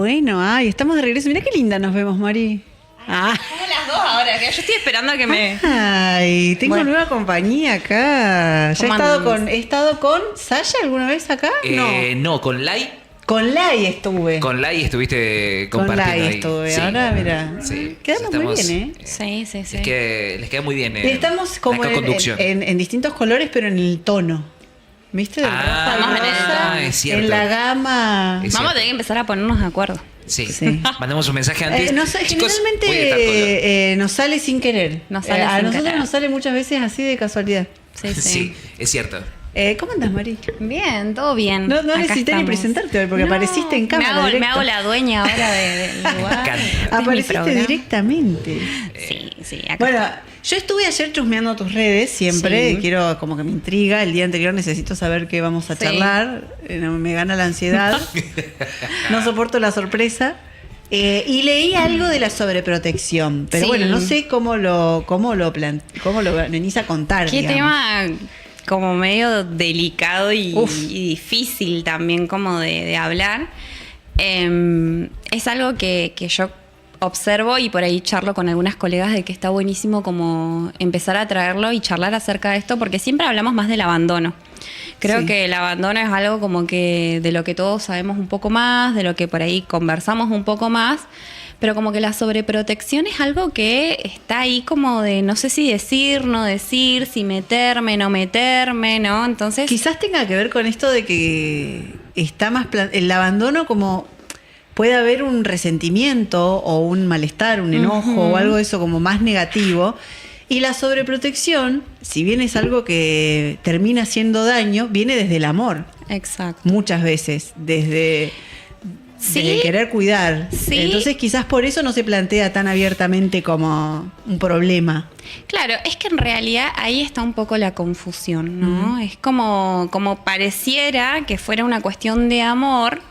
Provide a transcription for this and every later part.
Bueno, ay, estamos de regreso. Mirá qué linda nos vemos, Mari. Somos las dos ahora, que yo estoy esperando a que me... Ay, tengo Bueno. nueva compañía acá. ¿Cómo andamos? He estado con Sasha alguna vez acá? No, con Lai. Con Lai estuve. Con Lai estuviste Con compartiendo Lai ahí. estuve. Sí. Ahora, mira. Sí. Quedamos muy Estamos- bien, ¿eh? Sí, sí, sí. Es que les queda muy bien. Estamos como la conducción. en distintos colores, pero en el tono. ¿Viste? Del rosa al Vamos en el rosa, tono. Es cierto. en la gama. Es- Vamos a tener que empezar a ponernos de acuerdo. Sí. Sí. Mandamos un mensaje antes. No sé, Chicos, voy a estar colgado. generalmente nos sale sin querer. Nos sale a sin nosotros querer. nos sale muchas veces así de casualidad. Sí, sí. Sí, es cierto. ¿Cómo andas, Mari? Bien, todo bien. No Acá necesité ni estamos. presentarte hoy porque apareciste en cámara. Me directo. hago la dueña ahora del lugar. encanta. Este es mi Apareciste programa. directamente. Sí, sí. Acá Bueno, está. yo estuve ayer chusmeando tus redes, siempre. Sí. Quiero, como que me intriga. El día anterior necesito saber qué vamos a Sí. charlar. Me gana la ansiedad. No soporto la sorpresa. Y leí algo de la sobreprotección. Pero Sí. bueno, no sé cómo lo venís a contar. Qué digamos. tema como medio delicado y Uf. difícil también como de hablar. Es algo que yo observo y por ahí charlo con algunas colegas de que está buenísimo como empezar a traerlo y charlar acerca de esto porque siempre hablamos más del abandono. Creo Sí. que el abandono es algo como que de lo que todos sabemos un poco más, de lo que por ahí conversamos un poco más, pero como que la sobreprotección es algo que está ahí como de no sé si decir, no decir, si meterme, no meterme, ¿no? Entonces... Quizás tenga que ver con esto de que está más el abandono, como puede haber un resentimiento o un malestar, un enojo o algo de eso como más negativo. Y la sobreprotección, si bien es algo que termina haciendo daño, viene desde el amor, Exacto. muchas veces, desde el querer cuidar. Sí. Entonces quizás por eso no se plantea tan abiertamente como un problema. Claro, es que en realidad ahí está un poco la confusión, ¿no? Es como pareciera que fuera una cuestión de amor.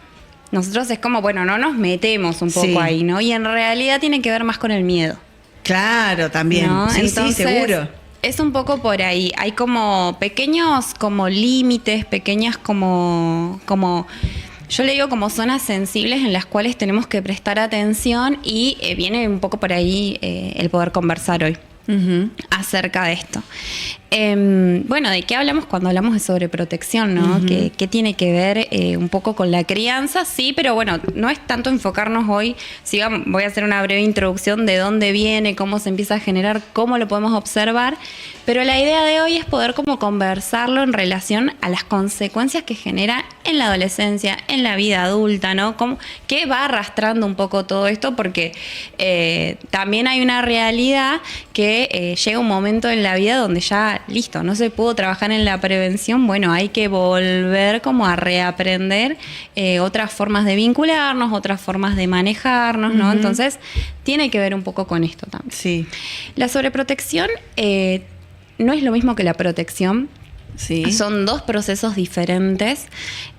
Nosotros es como, bueno, no nos metemos un poco Sí. ahí, ¿no? Y en realidad tiene que ver más con el miedo. Claro, también. ¿no? Sí, Entonces, sí, seguro. Es un poco por ahí. Hay como pequeños como límites, pequeñas como yo le digo como zonas sensibles en las cuales tenemos que prestar atención y viene un poco por ahí el poder conversar hoy Ujú. acerca de esto. Bueno, ¿de qué hablamos cuando hablamos de sobreprotección, no? Ujú. ¿Qué tiene que ver un poco con la crianza? Sí, pero bueno, no es tanto enfocarnos hoy. Voy a hacer una breve introducción de dónde viene, cómo se empieza a generar, cómo lo podemos observar. Pero la idea de hoy es poder como conversarlo en relación a las consecuencias que genera en la adolescencia, en la vida adulta, ¿no? ¿Qué va arrastrando un poco todo esto? Porque también hay una realidad que llega un momento en la vida donde ya, listo, no se pudo trabajar en la prevención, bueno, hay que volver como a reaprender otras formas de vincularnos, otras formas de manejarnos, ¿no? Ujú. Entonces, tiene que ver un poco con esto también. Sí, La sobreprotección no es lo mismo que la protección. sí. Son dos procesos diferentes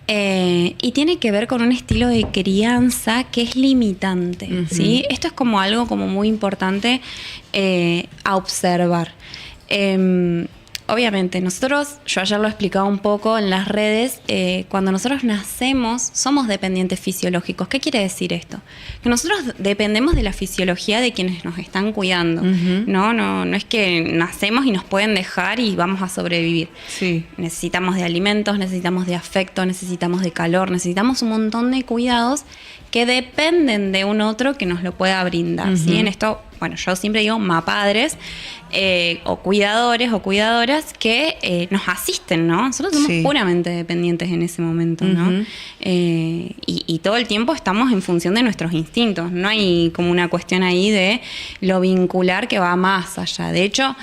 y tiene que ver con un estilo de crianza que es limitante, Ujú. ¿sí? Esto es como algo como muy importante a observar. Obviamente, yo ayer lo explicaba un poco en las redes, cuando nosotros nacemos somos dependientes fisiológicos. ¿Qué quiere decir esto? Que nosotros dependemos de la fisiología de quienes nos están cuidando. Ujú. No es que nacemos y nos pueden dejar y vamos a sobrevivir. Sí. Necesitamos de alimentos, necesitamos de afecto, necesitamos de calor, necesitamos un montón de cuidados que dependen de un otro que nos lo pueda brindar. ¿Sí? Ujú. En esto, bueno, yo siempre digo padres o cuidadores o cuidadoras que nos asisten, ¿no? Nosotros somos Sí. puramente dependientes en ese momento, ¿no? Ujú. Y todo el tiempo estamos en función de nuestros instintos. No hay como una cuestión ahí de lo vincular que va más allá. De hecho,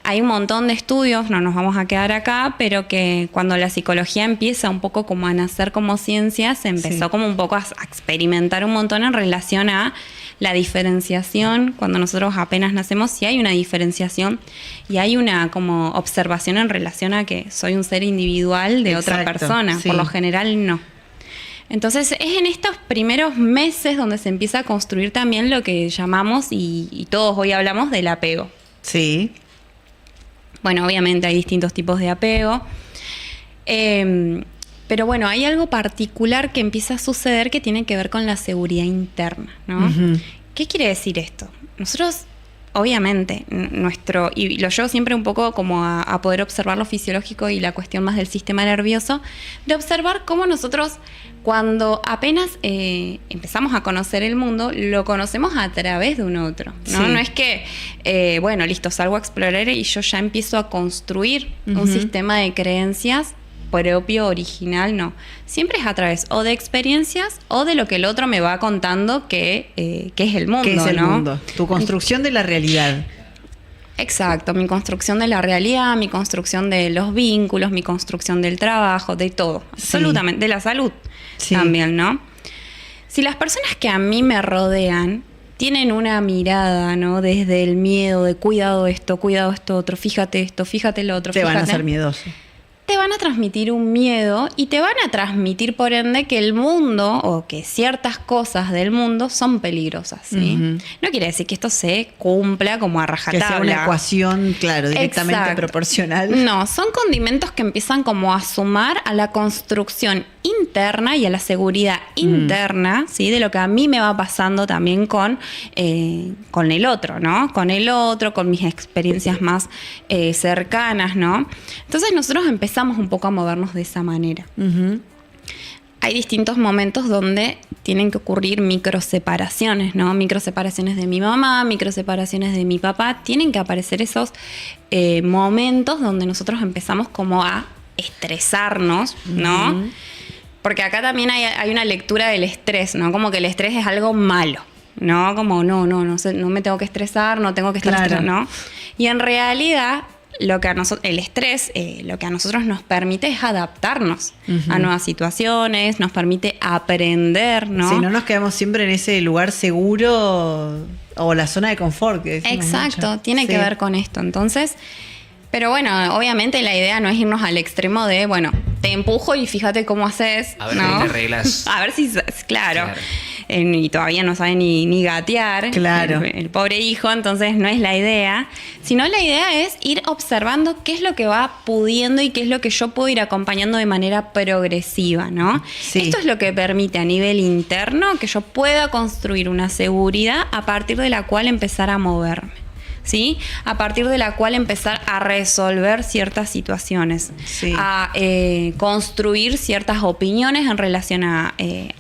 hay un montón de estudios, no nos vamos a quedar acá, pero que cuando la psicología empieza un poco como a nacer como ciencia, se empezó Sí. como un poco a experimentar un montón en relación a la diferenciación. Cuando nosotros apenas nacemos, sí hay una diferenciación y hay una como observación en relación a que soy un ser individual de otra Exacto, persona. sí. Por lo general, no. Entonces es en estos primeros meses donde se empieza a construir también lo que llamamos, y todos hoy hablamos, del apego. Sí. Bueno, obviamente hay distintos tipos de apego. Pero bueno, hay algo particular que empieza a suceder que tiene que ver con la seguridad interna, ¿no? ¿Qué quiere decir esto? Nosotros, obviamente, y lo llevo siempre un poco como a poder observar lo fisiológico y la cuestión más del sistema nervioso, de observar cómo nosotros, cuando apenas empezamos a conocer el mundo, lo conocemos a través de un otro, ¿no? Sí. No es que, bueno, listo, salgo a explorar y yo ya empiezo a construir un sistema de creencias propio, original, no. Siempre es a través o de experiencias o de lo que el otro me va contando que es el mundo, ¿Qué es el ¿no? mundo? Tu construcción de la realidad. Exacto, mi construcción de la realidad, mi construcción de los vínculos, mi construcción del trabajo, de todo, absolutamente, de la salud también, ¿no? Si las personas que a mí me rodean tienen una mirada, ¿no? Desde el miedo, de cuidado esto otro, fíjate esto, fíjate lo otro, Te van a fíjate, hacer miedoso. te van a transmitir un miedo y te van a transmitir, por ende, que el mundo o que ciertas cosas del mundo son peligrosas, ¿sí? No quiere decir que esto se cumpla como a Que rajatabla. sea una ecuación, claro, directamente Exacto. proporcional. No, son condimentos que empiezan como a sumar a la construcción interna y a la seguridad interna, ¿sí? De lo que a mí me va pasando también con el otro, ¿no? Con el otro, con mis experiencias más cercanas, ¿no? Entonces nosotros empezamos un poco a movernos de esa manera. Hay distintos momentos donde tienen que ocurrir microseparaciones, ¿no? Microseparaciones de mi mamá, microseparaciones de mi papá. Tienen que aparecer esos momentos donde nosotros empezamos como a estresarnos, ¿no? Porque acá también hay una lectura del estrés, ¿no? Como que el estrés es algo malo, ¿no? Como no me tengo que estresar, no tengo que estar Claro. ¿no? Y en realidad el estrés, lo que a nosotros nos permite es adaptarnos a nuevas situaciones, nos permite aprender, ¿no? Si no nos quedamos siempre en ese lugar seguro o la zona de confort. Que decimos Exacto, mucho. tiene Sí. que ver con esto. Entonces, pero bueno, obviamente la idea no es irnos al extremo de, bueno, te empujo y fíjate cómo haces, A ver ¿no? cómo te arreglas. A ver si, claro. Y todavía no sabe ni gatear. Claro. El pobre hijo, entonces no es la idea. Sino la idea es ir observando qué es lo que va pudiendo y qué es lo que yo puedo ir acompañando de manera progresiva, ¿no? Sí. Esto es lo que permite a nivel interno que yo pueda construir una seguridad a partir de la cual empezar a moverme, ¿sí? A partir de la cual empezar a resolver ciertas situaciones, Sí. a construir ciertas opiniones en relación a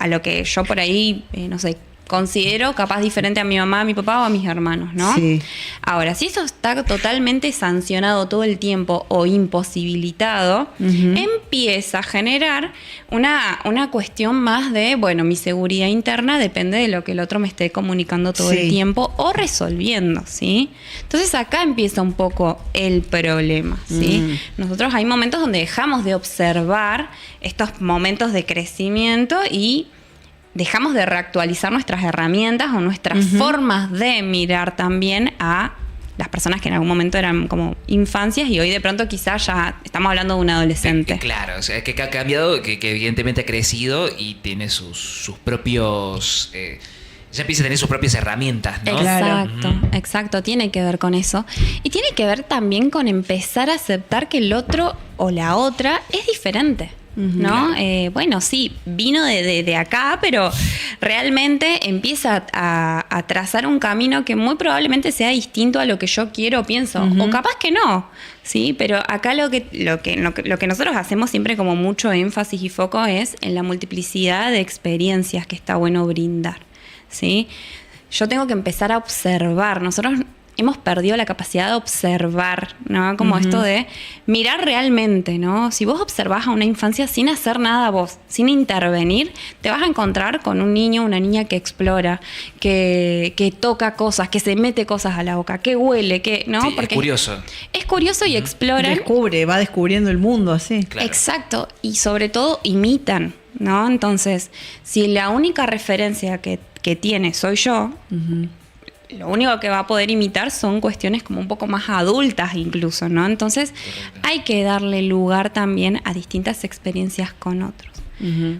lo que yo por ahí, no sé, considero capaz diferente a mi mamá, a mi papá o a mis hermanos, ¿no? Sí. Ahora, si eso está totalmente sancionado todo el tiempo o imposibilitado, empieza a generar una cuestión más de, bueno, mi seguridad interna depende de lo que el otro me esté comunicando todo Sí. el tiempo o resolviendo, ¿sí? Entonces acá empieza un poco el problema, ¿sí? Nosotros hay momentos donde dejamos de observar estos momentos de crecimiento y dejamos de reactualizar nuestras herramientas o nuestras formas de mirar también a las personas que en algún momento eran como infancias y hoy de pronto quizás ya estamos hablando de un adolescente. Claro, o sea, que ha cambiado, que evidentemente ha crecido y tiene sus propios... ya empieza a tener sus propias herramientas, ¿no? Exacto, exacto, tiene que ver con eso. Y tiene que ver también con empezar a aceptar que el otro o la otra es diferente. ¿No? Bueno, sí, vino de acá, pero realmente empieza a trazar un camino que muy probablemente sea distinto a lo que yo quiero o pienso, o capaz que no, ¿sí? Pero acá lo que nosotros hacemos siempre como mucho énfasis y foco es en la multiplicidad de experiencias que está bueno brindar, ¿sí? Yo tengo que empezar a observar. Nosotros hemos perdido la capacidad de observar, ¿no? Como esto de mirar realmente, ¿no? Si vos observás a una infancia sin hacer nada vos, sin intervenir, te vas a encontrar con un niño o una niña que explora, que toca cosas, que se mete cosas a la boca, que huele, que, ¿no? Sí, porque es curioso. es curioso y exploran. Va descubriendo el mundo así. Claro. Exacto, y sobre todo imitan, ¿no? Entonces, si la única referencia que tiene soy yo, lo único que va a poder imitar son cuestiones como un poco más adultas incluso, ¿no? Entonces, hay que darle lugar también a distintas experiencias con otros.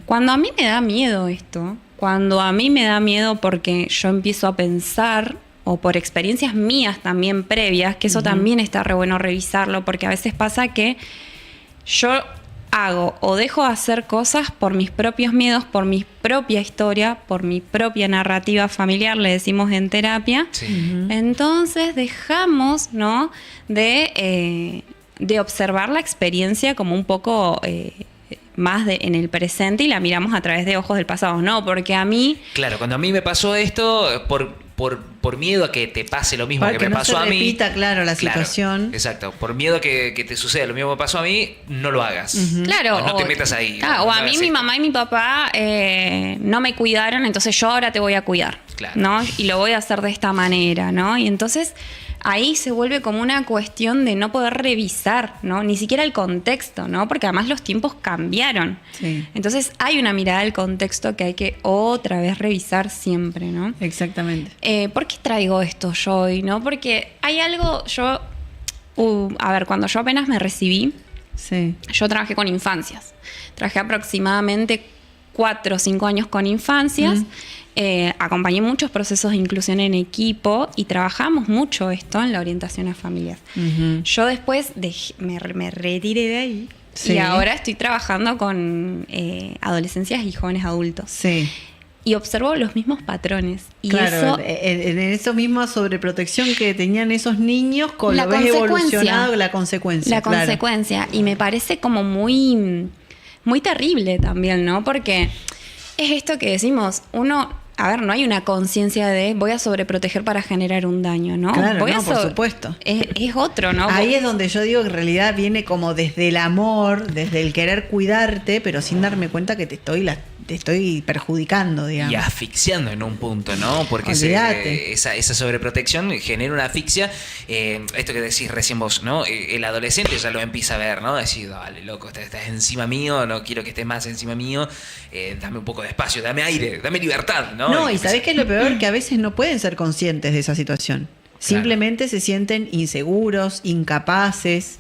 Cuando a mí me da miedo esto, cuando a mí me da miedo porque yo empiezo a pensar, o por experiencias mías también previas, que eso también está re bueno revisarlo, porque a veces pasa que yo hago o dejo de hacer cosas por mis propios miedos, por mi propia historia, por mi propia narrativa familiar, le decimos en terapia. Sí. Entonces dejamos, ¿no?, de observar la experiencia como un poco más en el presente y la miramos a través de ojos del pasado. No, porque a mí... Claro, cuando a mí me pasó esto, por miedo a que te pase lo mismo Para que me pasó a mí. repita, claro, la situación. Exacto. Por miedo a que te suceda lo mismo que me pasó a mí, no lo hagas. Claro. O no te metas ahí. Claro, no o a hagas mí mi esto. mamá y mi papá no me cuidaron, entonces yo ahora te voy a cuidar. Claro. ¿No? Y lo voy a hacer de esta manera, ¿no? Y entonces ahí se vuelve como una cuestión de no poder revisar, ¿no? Ni siquiera el contexto, ¿no? Porque además los tiempos cambiaron. Sí. Entonces hay una mirada del contexto que hay que otra vez revisar siempre, ¿no? Exactamente. ¿Por qué traigo esto yo hoy, no? Porque hay algo, a ver, cuando yo apenas me recibí, Sí. yo trabajé con infancias. Trabajé aproximadamente 4 o 5 años con infancias. Acompañé muchos procesos de inclusión en equipo y trabajamos mucho esto en la orientación a familias. Yo después me retiré de ahí Sí. y ahora estoy trabajando con adolescencias y jóvenes adultos. Sí. Y observo los mismos patrones. Y Claro, eso, en eso misma sobreprotección que tenían esos niños, con La lo ves consecuencia. evolucionado, la consecuencia. la claro. consecuencia. Y me parece como muy, muy terrible también, ¿no? Porque es esto que decimos, a ver, no hay una conciencia de voy a sobreproteger para generar un daño, ¿no? Claro, Voy a no, por supuesto. Es otro, ¿no? Ahí es donde yo digo que en realidad viene como desde el amor, desde el querer cuidarte, pero sin darme cuenta que te estoy perjudicando, digamos. Y asfixiando en un punto, ¿no? Porque Olvídate. esa sobreprotección genera una asfixia. Esto que decís recién vos, ¿no? El adolescente ya lo empieza a ver, ¿no? Decir, dale, loco, estás encima mío, no quiero que estés más encima mío. Dame un poco de espacio, dame aire, dame libertad, ¿no? No, y ¿sabés qué es lo peor? Que a veces no pueden ser conscientes de esa situación. Simplemente se sienten inseguros, incapaces,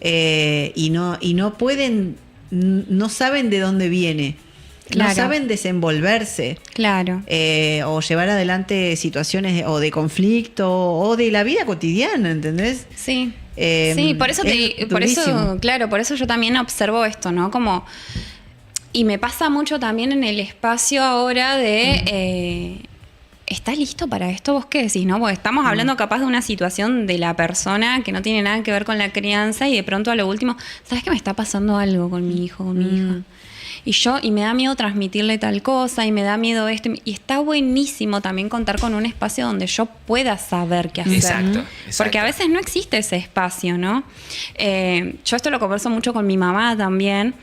y no pueden, no saben de dónde viene. Claro. No saben desenvolverse. Claro. O llevar adelante situaciones o de conflicto o de la vida cotidiana, ¿entendés? Sí. Sí, por eso por eso yo también observo esto, ¿no? Como, y me pasa mucho también en el espacio ahora de ¿estás listo para esto? ¿Vos qué decís, no? Porque estamos hablando capaz de una situación de la persona que no tiene nada que ver con la crianza y de pronto a lo último, ¿sabes que me está pasando algo con mi hijo, con mi hija? Y me da miedo transmitirle tal cosa, y me da miedo esto. Y está buenísimo también contar con un espacio donde yo pueda saber qué hacer. Exacto. Porque a veces no existe ese espacio, ¿no? Yo esto lo converso mucho con mi mamá también.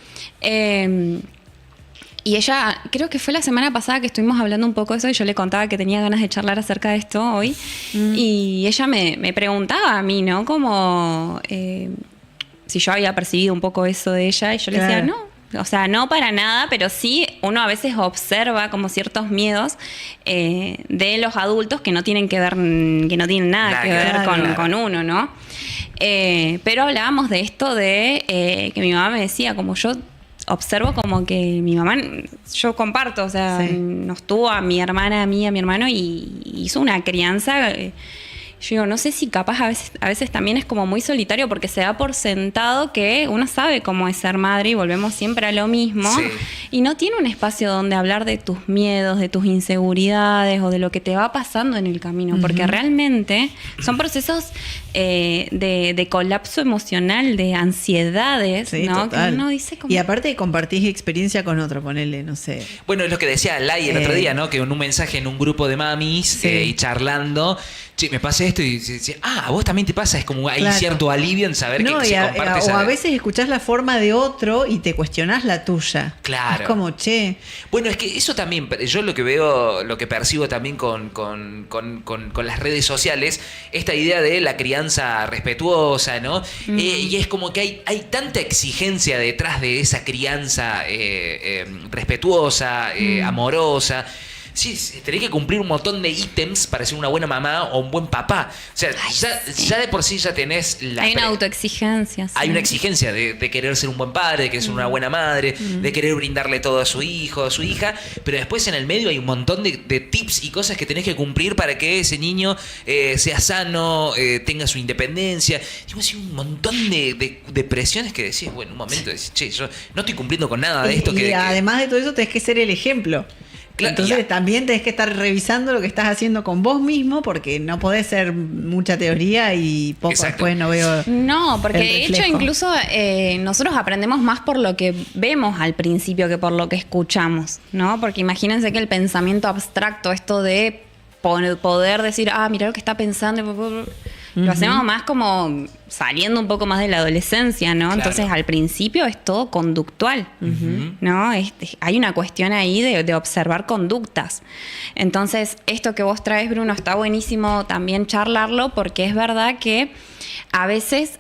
Y ella, creo que fue la semana pasada que estuvimos hablando un poco de eso y yo le contaba que tenía ganas de charlar acerca de esto hoy. Y ella me preguntaba a mí, ¿no? Como si yo había percibido un poco eso de ella, y yo le decía, no. O sea, no para nada, pero sí uno a veces observa como ciertos miedos de los adultos que no tienen que ver, que no tienen nada que ver con uno, ¿no? Pero hablábamos de esto de que mi mamá me decía, como yo observo como que mi mamá, yo comparto, o sea, nos tuvo a mi hermana, a mí, a mi hermano, y hizo una crianza. Yo digo, no sé si capaz a veces también es como muy solitario porque se da por sentado que uno sabe cómo es ser madre y volvemos siempre a lo mismo. Sí. Y no tiene un espacio donde hablar de tus miedos, de tus inseguridades o de lo que te va pasando en el camino. Porque realmente son procesos de colapso emocional, de ansiedades, Sí, ¿no? total. Que uno dice como... Y aparte compartís experiencia con otro, ponele, no sé. Bueno, es lo que decía Lai el otro día, ¿no? Que en un mensaje en un grupo de mamis y charlando, che, me pasa esto y dice, a vos también te pasa. Es como hay cierto alivio en saber que se comparte o a veces escuchás la forma de otro y te cuestionás la tuya. Claro. Es como, che. Bueno, es que eso también, yo lo que veo, lo que percibo también con las redes sociales, esta idea de la crianza respetuosa, ¿no? Y es como que hay tanta exigencia detrás de esa crianza respetuosa, amorosa. sí, tenés que cumplir un montón de ítems para ser una buena mamá o un buen papá. O sea, ya de por sí ya tenés hay una autoexigencia. Hay una exigencia de querer ser un buen padre, de querer ser una buena madre, de querer brindarle todo a su hijo, a su hija, pero después en el medio hay un montón de tips y cosas que tenés que cumplir para que ese niño sea sano, tenga su independencia. Digo, así un montón de presiones que decís, bueno, un momento decís, che, yo no estoy cumpliendo con nada de esto. Y además de todo eso tenés que ser el ejemplo. Claro, entonces también tenés que estar revisando lo que estás haciendo con vos mismo, porque no podés ser mucha teoría y poco después no veo. No, porque de hecho incluso nosotros aprendemos más por lo que vemos al principio que por lo que escuchamos, ¿no? Porque imagínense que el pensamiento abstracto, esto de poder decir, mira lo que está pensando, lo hacemos más como saliendo un poco más de la adolescencia, ¿no? Claro. Entonces al principio es todo conductual, ¿no? Hay una cuestión ahí de observar conductas. Entonces esto que vos traes, Bruno, está buenísimo también charlarlo, porque es verdad que a veces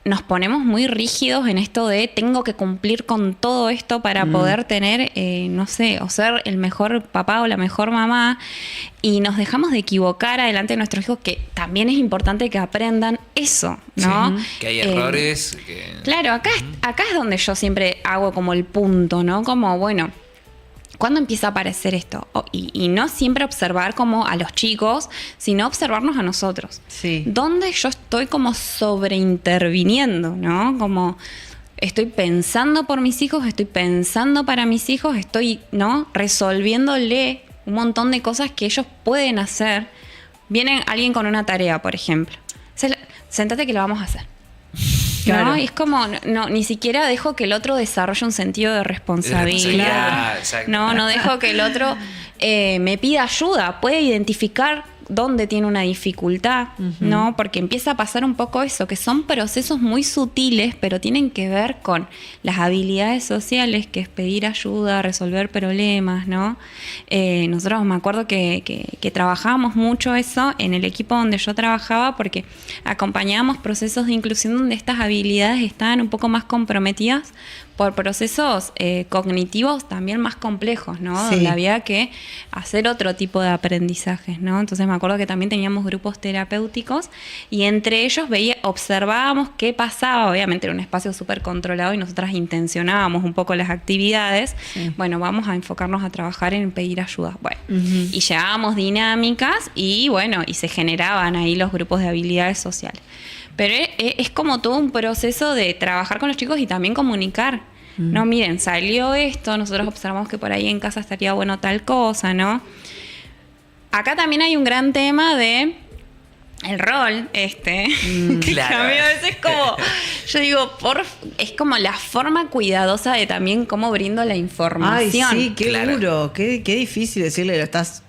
nos ponemos muy rígidos en esto de tengo que cumplir con todo esto para poder tener, no sé, o ser el mejor papá o la mejor mamá, y nos dejamos de equivocar adelante de nuestros hijos, que también es importante que aprendan eso, ¿no? Sí, que hay errores. Claro, acá es donde yo siempre hago como el punto, ¿no? Como, bueno, ¿cuándo empieza a aparecer esto? Y no siempre observar como a los chicos, sino observarnos a nosotros. Sí. ¿Dónde yo estoy como sobreinterviniendo, ¿no? Como estoy pensando por mis hijos, estoy pensando para mis hijos, estoy, ¿no? Resolviéndole un montón de cosas que ellos pueden hacer. Viene alguien con una tarea, por ejemplo. Sentate que lo vamos a hacer. Claro. ¿No? Y es como, no, ni siquiera dejo que el otro desarrolle un sentido de responsabilidad. No dejo que el otro me pida ayuda. Puede identificar dónde tiene una dificultad, ¿no? Porque empieza a pasar un poco eso, que son procesos muy sutiles, pero tienen que ver con las habilidades sociales, que es pedir ayuda, resolver problemas, ¿no? Nosotros me acuerdo que trabajábamos mucho eso en el equipo donde yo trabajaba, porque acompañábamos procesos de inclusión donde estas habilidades estaban un poco más comprometidas por procesos cognitivos también más complejos, ¿no? Sí. Donde había que hacer otro tipo de aprendizajes, ¿no? Entonces me acuerdo que también teníamos grupos terapéuticos y entre ellos observábamos qué pasaba. Obviamente era un espacio súper controlado y nosotras intencionábamos un poco las actividades. Sí. Bueno, vamos a enfocarnos a trabajar en pedir ayuda. Bueno, y llevábamos dinámicas y bueno, y se generaban ahí los grupos de habilidades sociales. Pero es como todo un proceso de trabajar con los chicos y también comunicar. No, miren, salió esto, nosotros observamos que por ahí en casa estaría bueno tal cosa, ¿no? Acá también hay un gran tema de el rol, Claro. A mí a veces como, yo digo, es como la forma cuidadosa de también cómo brindo la información. Ay, sí, qué duro, qué difícil decirle, lo estás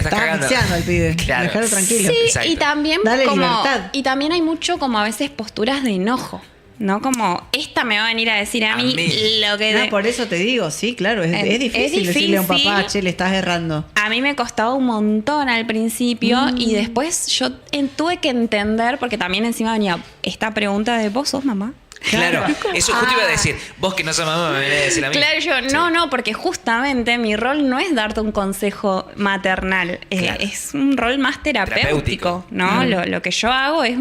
cagando al pibe. Claro. Dejarlo tranquilo. Sí, exacto. y también dale como libertad. y también hay mucho como a veces posturas de enojo, ¿no? Como esta me va a venir a decir a mí lo que No, por eso te digo, sí, claro, es difícil decirle a un papá, che, le estás errando. A mí me costaba un montón al principio y después yo tuve que entender, porque también encima venía esta pregunta de ¿vos sos mamá? Claro, eso justo iba a decir. Vos que no sos mamá me venís a decir a mí. Claro, yo, no, porque justamente mi rol no es darte un consejo maternal, Claro. es un rol más terapéutico, ¿no? Lo que yo hago es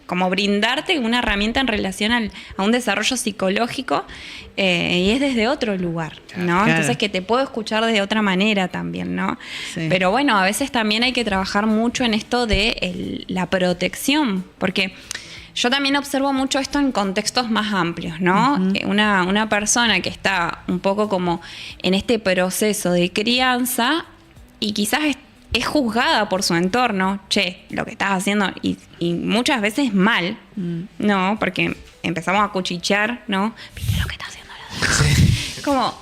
como brindarte una herramienta en relación a un desarrollo psicológico y es desde otro lugar, ¿no? Claro. Entonces que te puedo escuchar de otra manera también, ¿no? Sí. Pero bueno, a veces también hay que trabajar mucho en esto de la protección, porque yo también observo mucho esto en contextos más amplios, ¿no? Una persona que está un poco como en este proceso de crianza y quizás es juzgada por su entorno, che, lo que estás haciendo, y muchas veces mal, ¿no? Porque empezamos a cuchichear, ¿no? ¿Viste lo que está haciendo la Sí. Como,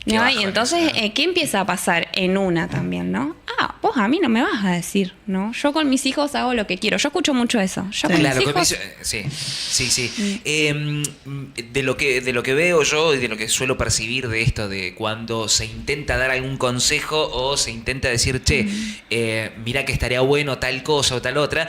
¿no? Y entonces, ¿qué empieza a pasar en una también, no? Vos a mí no me vas a decir, ¿no? Yo con mis hijos hago lo que quiero. Yo escucho mucho eso. Yo con Claro, mis hijos... sí. De lo que veo yo y de lo que suelo percibir de esto, de cuando se intenta dar algún consejo o se intenta decir, che, mirá que estaría bueno tal cosa o tal otra,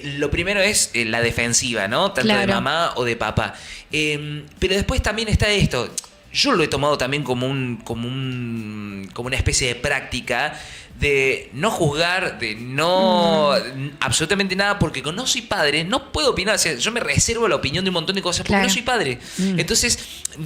lo primero es la defensiva, ¿no? Tanto de mamá o de papá. Pero después también está esto. yo lo he tomado también como una especie de práctica de no juzgar, de no absolutamente nada, porque como no soy padre, no puedo opinar. O sea, yo me reservo la opinión de un montón de cosas porque no soy padre. Entonces,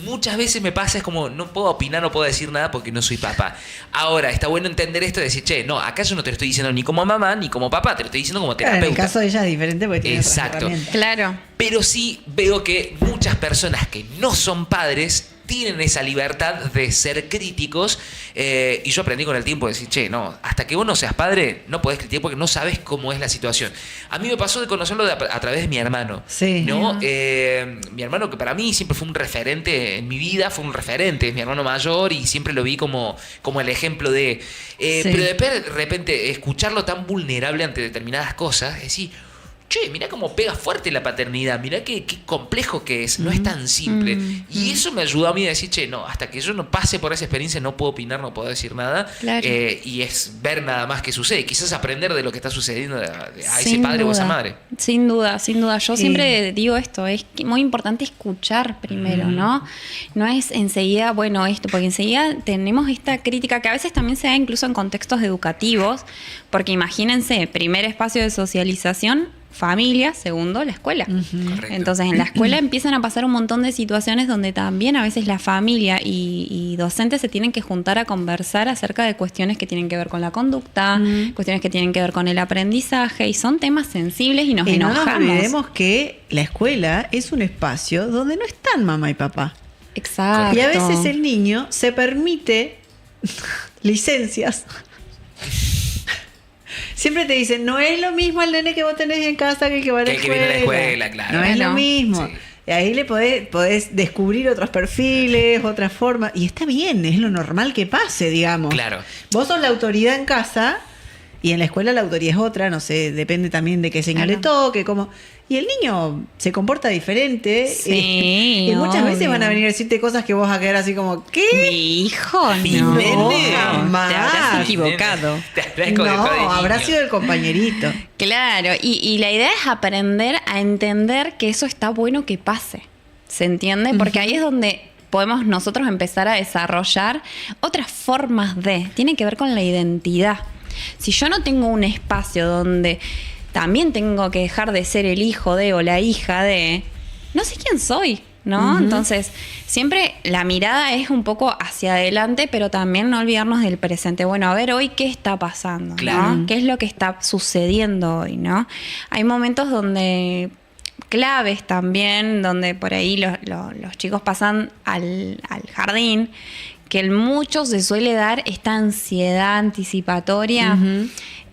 muchas veces me pasa, es como, no puedo opinar, no puedo decir nada porque no soy papá. Ahora, está bueno entender esto y decir, che, no, acá yo no te lo estoy diciendo ni como mamá ni como papá, te lo estoy diciendo como terapeuta. En el caso de ella es diferente porque tiene otras Exacto. herramientas. Claro. Pero sí veo que muchas personas que no son padres tienen esa libertad de ser críticos, y yo aprendí con el tiempo de decir, che, no, hasta que vos no seas padre no podés criticar porque no sabes cómo es la situación. A mí me pasó de conocerlo a través de mi hermano, Sí. ¿no? Mi hermano, que para mí siempre fue un referente en mi vida, fue un referente, es mi hermano mayor y siempre lo vi como el ejemplo de... Pero de repente escucharlo tan vulnerable ante determinadas cosas, es decir, che, mirá cómo pega fuerte la paternidad, mirá qué complejo que es, no es tan simple. Y eso me ayudó a mí a decir, che, no, hasta que yo no pase por esa experiencia no puedo opinar, no puedo decir nada. Claro. Y es ver nada más qué sucede, quizás aprender de lo que está sucediendo a ese Sin padre o duda. esa madre. Sin duda, sin duda. Yo siempre digo esto, es muy importante escuchar primero, ¿no? No es enseguida, bueno, esto, porque enseguida tenemos esta crítica que a veces también se da incluso en contextos educativos, porque imagínense, primer espacio de socialización, familia, segundo, la escuela. Correcto. Entonces, en la escuela empiezan a pasar un montón de situaciones donde también a veces la familia y docentes se tienen que juntar a conversar acerca de cuestiones que tienen que ver con la conducta, cuestiones que tienen que ver con el aprendizaje, y son temas sensibles y nos Y no nos enojamos. olvidemos que la escuela es un espacio donde no están mamá y papá. Exacto. Y a veces el niño se permite licencias. Siempre te dicen, no es lo mismo el nene que vos tenés en casa que el que va a la Que el que escuela. viene a la escuela, claro. No es lo Bueno, mismo. sí. Y ahí le podés descubrir otros perfiles, otras formas. Y está bien, es lo normal que pase, digamos. Claro. Vos sos la autoridad en casa y en la escuela la autoridad es otra, no sé, depende también de qué señal le toque, cómo... Y el niño se comporta diferente. Sí, y muchas veces obvio. van a venir a decirte cosas que vos vas a quedar así como, ¿qué? Mi hijo, Mi no. nene. Jamás. Te habrás equivocado. Te habrás con el No, padre niño. habrá sido el compañerito. Claro, y la idea es aprender a entender que eso está bueno que pase. ¿Se entiende? Porque ahí es donde podemos nosotros empezar a desarrollar otras formas de... Tiene que ver con la identidad. Si yo no tengo un espacio donde también tengo que dejar de ser el hijo de o la hija de... No sé quién soy, ¿no? Entonces, siempre la mirada es un poco hacia adelante, pero también no olvidarnos del presente. Bueno, a ver hoy qué está pasando, Claro. ¿no? ¿Qué es lo que está sucediendo hoy, ¿no? Hay momentos donde... claves también, donde por ahí los chicos pasan al jardín, que en muchos se suele dar esta ansiedad anticipatoria.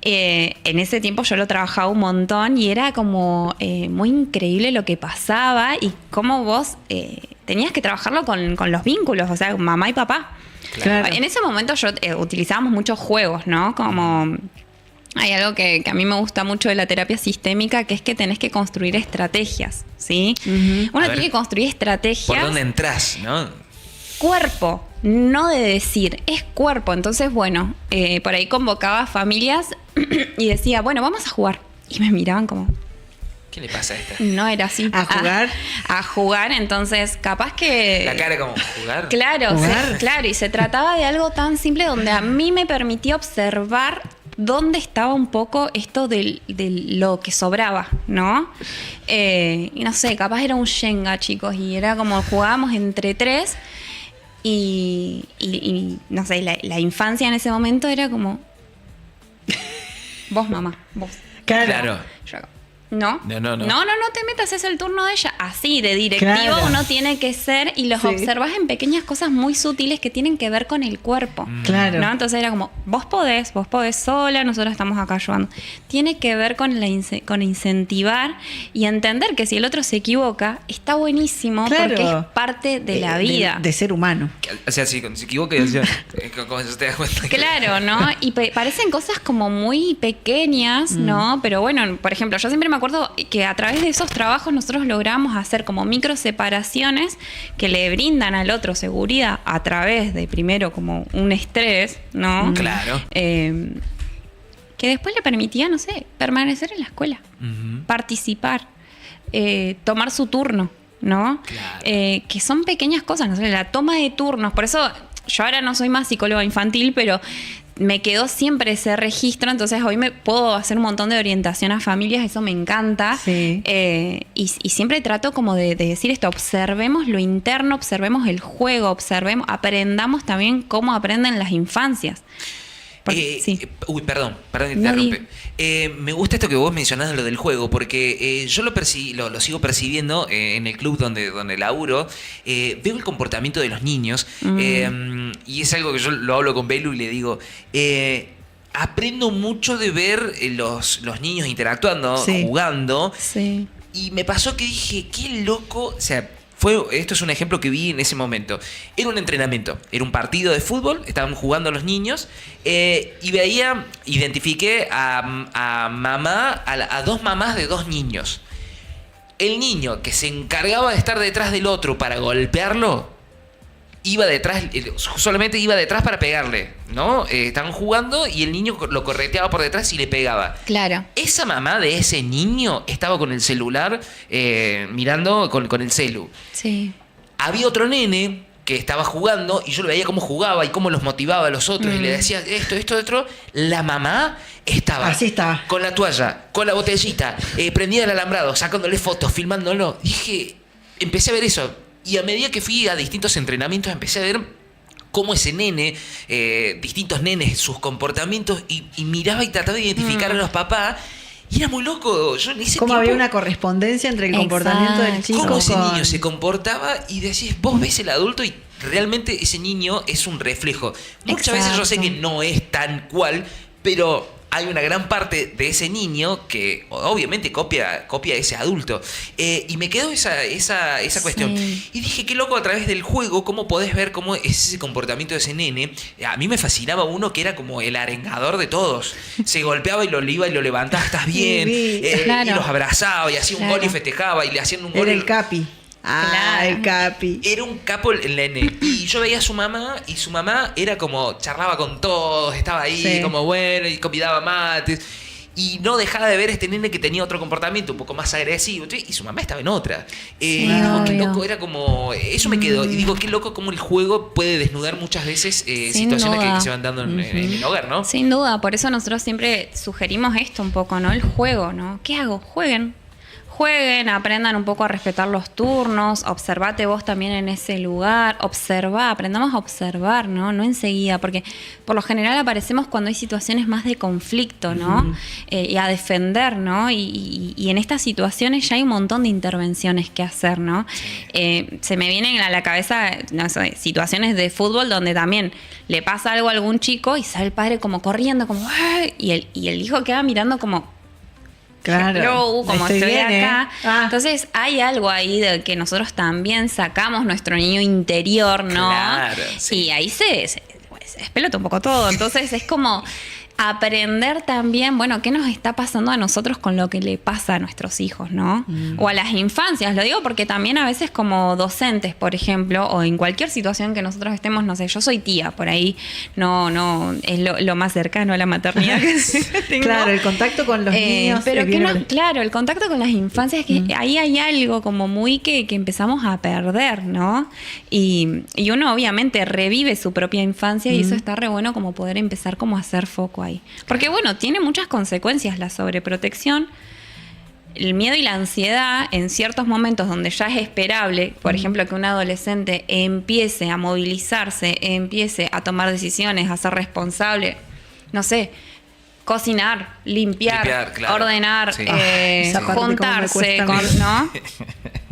En ese tiempo yo lo trabajaba un montón y era como muy increíble lo que pasaba y cómo vos tenías que trabajarlo con los vínculos, o sea, mamá y papá. Claro. En ese momento yo utilizábamos muchos juegos, ¿no? Como... Hay algo que a mí me gusta mucho de la terapia sistémica, que es que tenés que construir estrategias, ¿sí? Uno A ver, tiene que construir estrategias. ¿Por dónde entras, no? Cuerpo, no de decir, es cuerpo. Entonces, bueno, por ahí convocaba a familias y decía, bueno, vamos a jugar. Y me miraban como, ¿Qué le pasa a esta? no era así. ¿A jugar? A jugar, entonces capaz que... La cara como jugar. Claro, ¿Jugar? claro, y se trataba de algo tan simple donde a mí me permitía observar dónde estaba un poco esto de lo que sobraba, ¿no? Y no sé, capaz era un Shenga, chicos, y era como jugábamos entre tres y no sé, la infancia en ese momento era como, vos mamá, vos. Claro. Yo acá. No. No. No te metas, es el turno de ella. Así, de directivo Claro. uno tiene que ser y los Sí. observas en pequeñas cosas muy sutiles que tienen que ver con el cuerpo. Claro. ¿No? Entonces era como, vos podés sola, nosotros estamos acá ayudando. Tiene que ver con con incentivar y entender que si el otro se equivoca, está buenísimo Claro. porque es parte de la vida. De ser humano. O sea, si se equivoca y decía, como se te das cuenta que- Claro, ¿no? Y parecen cosas como muy pequeñas, ¿no? Pero bueno, por ejemplo, yo siempre me acuerdo que a través de esos trabajos nosotros logramos hacer como micro separaciones que le brindan al otro seguridad a través de primero como un estrés, ¿no? Claro. Que después le permitía, no sé, permanecer en la escuela, Ujú. participar, tomar su turno. ¿no? Claro. Que son pequeñas cosas, no sé, la toma de turnos. Por eso yo ahora no soy más psicóloga infantil, pero me quedó siempre ese registro, entonces hoy me puedo hacer un montón de orientación a familias, eso me encanta. Sí. Y siempre trato como de decir esto, observemos lo interno, observemos el juego, aprendamos también cómo aprenden las infancias. Sí. Uy, perdón que No, interrumpe. Me gusta esto que vos mencionás, lo del juego, porque yo lo sigo percibiendo en el club donde laburo. Veo el comportamiento de los niños y es algo que yo lo hablo con Belu y le digo... aprendo mucho de ver los niños interactuando, Sí. jugando. Sí. Y me pasó que dije, qué loco. O sea, esto es un ejemplo que vi en ese momento. Era un entrenamiento, era un partido de fútbol, estaban jugando los niños y identifiqué a dos mamás de dos niños. El niño que se encargaba de estar detrás del otro para golpearlo, solamente iba detrás para pegarle, ¿no? Estaban jugando y el niño lo correteaba por detrás y le pegaba. Claro. Esa mamá de ese niño estaba con el celular mirando con el celu. Sí. Había otro nene que estaba jugando y yo lo veía cómo jugaba y cómo los motivaba a los otros y le decía esto, otro. La mamá estaba Así estaba. con la toalla, con la botellita, prendida el alambrado, sacándole fotos, filmándolo. Empecé a ver eso. Y a medida que fui a distintos entrenamientos empecé a ver cómo ese nene, distintos nenes, sus comportamientos, y miraba y trataba de identificar a los papás. Y era muy loco. Yo en ese Cómo tiempo, había una correspondencia entre el comportamiento del chico cómo ese con... niño se comportaba y decís, vos ves el adulto y realmente ese niño es un reflejo. Muchas veces yo sé que no es tan cual, pero hay una gran parte de ese niño que obviamente copia a ese adulto. Y me quedó esa cuestión. Sí. Y dije, qué loco a través del juego, cómo podés ver cómo es ese comportamiento de ese nene. A mí me fascinaba uno que era como el arengador de todos. Se golpeaba y lo iba y lo levantaba, estás bien. Sí, claro. Y los abrazaba y hacía un gol y festejaba y le hacían un gol. Era el Capi. Claro. El Capi. Era un capo el nene. Y yo veía a su mamá y su mamá era como, charlaba con todos, estaba ahí Sí. como bueno y convidaba mates. Y no dejaba de ver a este nene que tenía otro comportamiento un poco más agresivo. Y su mamá estaba en otra. Digo, qué obvio. loco, era como... Eso me quedó. Y digo, qué loco cómo el juego puede desnudar muchas veces situaciones que se van dando en el hogar, ¿no? Sin duda, por eso nosotros siempre sugerimos esto un poco, ¿no? El juego, ¿no? ¿Qué hago? Jueguen, aprendan un poco a respetar los turnos, observate vos también en ese lugar, aprendamos a observar, ¿no? No enseguida, porque por lo general aparecemos cuando hay situaciones más de conflicto, ¿no? Y a defender, ¿no? Y en estas situaciones ya hay un montón de intervenciones que hacer, ¿no? Se me vienen a la cabeza, no sé, situaciones de fútbol donde también le pasa algo a algún chico y sale el padre como corriendo, como ¡ay! Y el hijo queda mirando como... Claro. Hello, como estoy bien, acá. Ah. Entonces hay algo ahí de que nosotros también sacamos nuestro niño interior, ¿no? Claro, sí. Y ahí se despelota un poco todo. Entonces es como aprender también, bueno, qué nos está pasando a nosotros con lo que le pasa a nuestros hijos, ¿no? O a las infancias, lo digo porque también a veces como docentes, por ejemplo, o en cualquier situación que nosotros estemos, no sé, yo soy tía, por ahí no es lo más cercano a la maternidad que tengo. Claro, el contacto con los niños. Pero es que bien no, ori- claro, el contacto con las infancias, que ahí hay algo como muy que empezamos a perder, ¿no? Y uno obviamente revive su propia infancia y eso está re bueno como poder empezar como a hacer foco ahí. Porque bueno, tiene muchas consecuencias la sobreprotección. El miedo y la ansiedad en ciertos momentos donde ya es esperable, por ejemplo, que un adolescente empiece a movilizarse, empiece a tomar decisiones, a ser responsable, no sé, cocinar, limpiar, claro. ordenar, Sí. Esa parte cómo me juntarse, cuesta a mí. ¿no?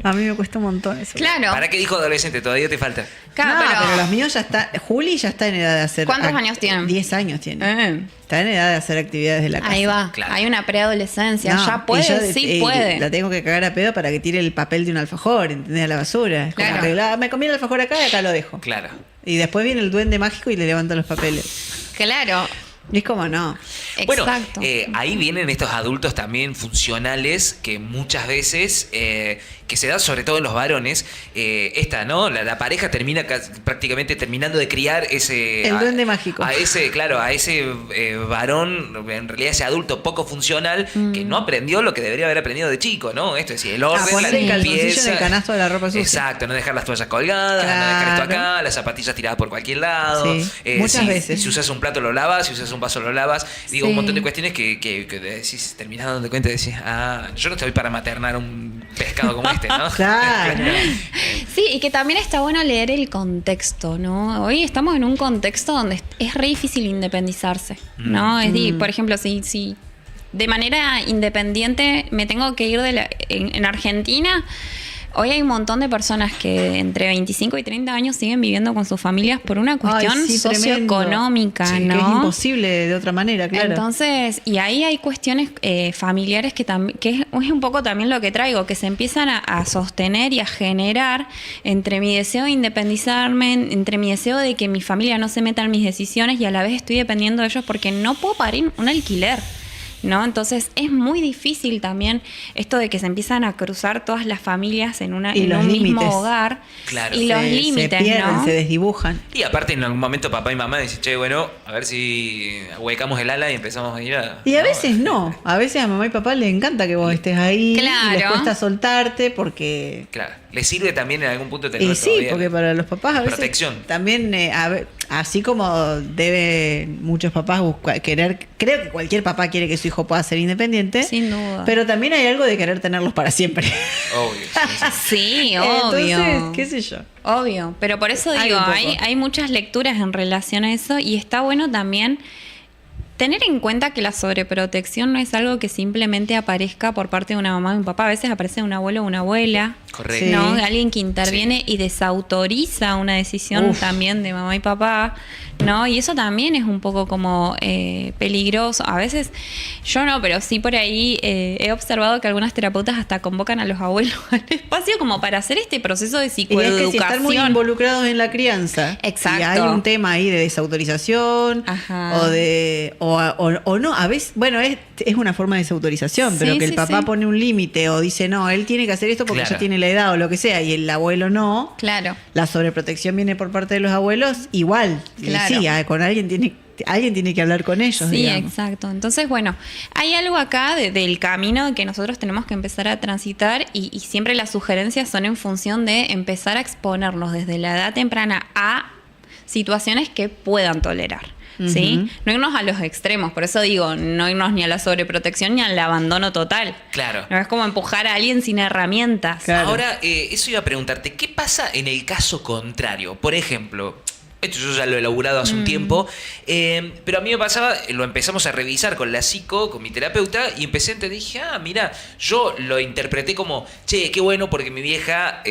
A mí me cuesta un montón eso. Claro. ¿Para qué dijo adolescente? Todavía te falta. Claro, No, pero los míos ya está. Juli ya está en edad de hacer. ¿Cuántos años tienen? 10 años tiene. Está en edad de hacer actividades de la casa. Ahí va. Claro. Hay una preadolescencia. No, ya puede, y yo, sí puede. La tengo que cagar a pedo para que tire el papel de un alfajor, ¿entendés? A la basura. Es como Claro. que, me comí el alfajor acá y acá lo dejo. Claro. Y después viene el duende mágico y le levanta los papeles. Claro. Y es como no. Bueno, Exacto. ahí vienen estos adultos también funcionales que muchas veces, que se da sobre todo en los varones, ¿no? La pareja termina prácticamente terminando de criar ese... El duende mágico. A ese varón, en realidad ese adulto poco funcional, que no aprendió lo que debería haber aprendido de chico, ¿no? Esto es decir, el orden, poner la el calzoncillo limpieza. en el canasto de la ropa sucia. Exacto, no dejar las toallas colgadas, no dejar esto Claro. acá, las zapatillas tiradas por cualquier lado. Sí, muchas veces. Si usas un plato lo lavas, si usas un vaso lo lavas. Digo, Sí. un montón de cuestiones que decís, terminás dando cuenta y decís, yo no estoy para maternar un pescado como este, ¿no? Claro. Sí, y que también está bueno leer el contexto, ¿no? Hoy estamos en un contexto donde es re difícil independizarse, ¿no? Es decir, por ejemplo, si de manera independiente me tengo que ir en Argentina, hoy hay un montón de personas que entre 25 y 30 años siguen viviendo con sus familias por una cuestión Ay, sí, tremendo. socioeconómica, Sí, ¿no? que es imposible de otra manera, claro. Entonces, y ahí hay cuestiones familiares que es un poco también lo que traigo, que se empiezan a sostener y a generar entre mi deseo de independizarme, entre mi deseo de que mi familia no se meta en mis decisiones y a la vez estoy dependiendo de ellos porque no puedo pagar un alquiler, ¿no? Entonces es muy difícil también esto de que se empiezan a cruzar todas las familias en un los mismo límites. hogar. Claro. Y los Se límites, pierden, ¿no? se desdibujan. Y aparte en algún momento papá y mamá dicen, che, bueno, a ver si huecamos el ala y empezamos a ir a... Y a veces no. A veces a mamá y papá les encanta que vos estés ahí. Claro. Y les cuesta soltarte porque... Claro, le sirve también en algún punto tener Y sí, porque para los papás a veces protección. también, así como deben muchos papás creo que cualquier papá quiere que su hijo pueda ser independiente. Sin duda. Pero también hay algo de querer tenerlos para siempre. Obvio. Sí. Sí, obvio. Entonces, qué sé yo. Obvio, pero por eso Hay digo, un poco. hay muchas lecturas en relación a eso y está bueno también tener en cuenta que la sobreprotección no es algo que simplemente aparezca por parte de una mamá y un papá, a veces aparece un abuelo o una abuela, Correcto. Sí. ¿no? Alguien que interviene y desautoriza una decisión Uf. también de mamá y papá, ¿no? Y eso también es un poco como peligroso. A veces, yo no, pero sí por ahí he observado que algunas terapeutas hasta convocan a los abuelos al espacio como para hacer este proceso de Y es psicoeducación. que si están muy involucrados en la crianza, Exacto. y hay un tema ahí de desautorización Ajá. o no, a veces, bueno, es una forma de desautorización, pero Sí, que el sí, papá sí. pone un límite o dice, no, él tiene que hacer esto porque Claro. ya tiene la edad o lo que sea, y el abuelo no, Claro. la sobreprotección viene por parte de los abuelos, igual, Claro. sí, con alguien tiene que hablar con ellos, Sí, digamos. exacto. Entonces, bueno, hay algo acá del camino que nosotros tenemos que empezar a transitar y siempre las sugerencias son en función de empezar a exponernos desde la edad temprana a situaciones que puedan tolerar. ¿Sí? Ujú. No irnos a los extremos, por eso digo, no irnos ni a la sobreprotección ni al abandono total. Claro. No es como empujar a alguien sin herramientas. Claro. Ahora, eso iba a preguntarte, ¿qué pasa en el caso contrario? Por ejemplo, esto yo ya lo he elaborado hace un tiempo, pero a mí me pasaba, lo empezamos a revisar con la psico, con mi terapeuta, y empecé a entender, dije, mira, yo lo interpreté como, che, qué bueno porque mi vieja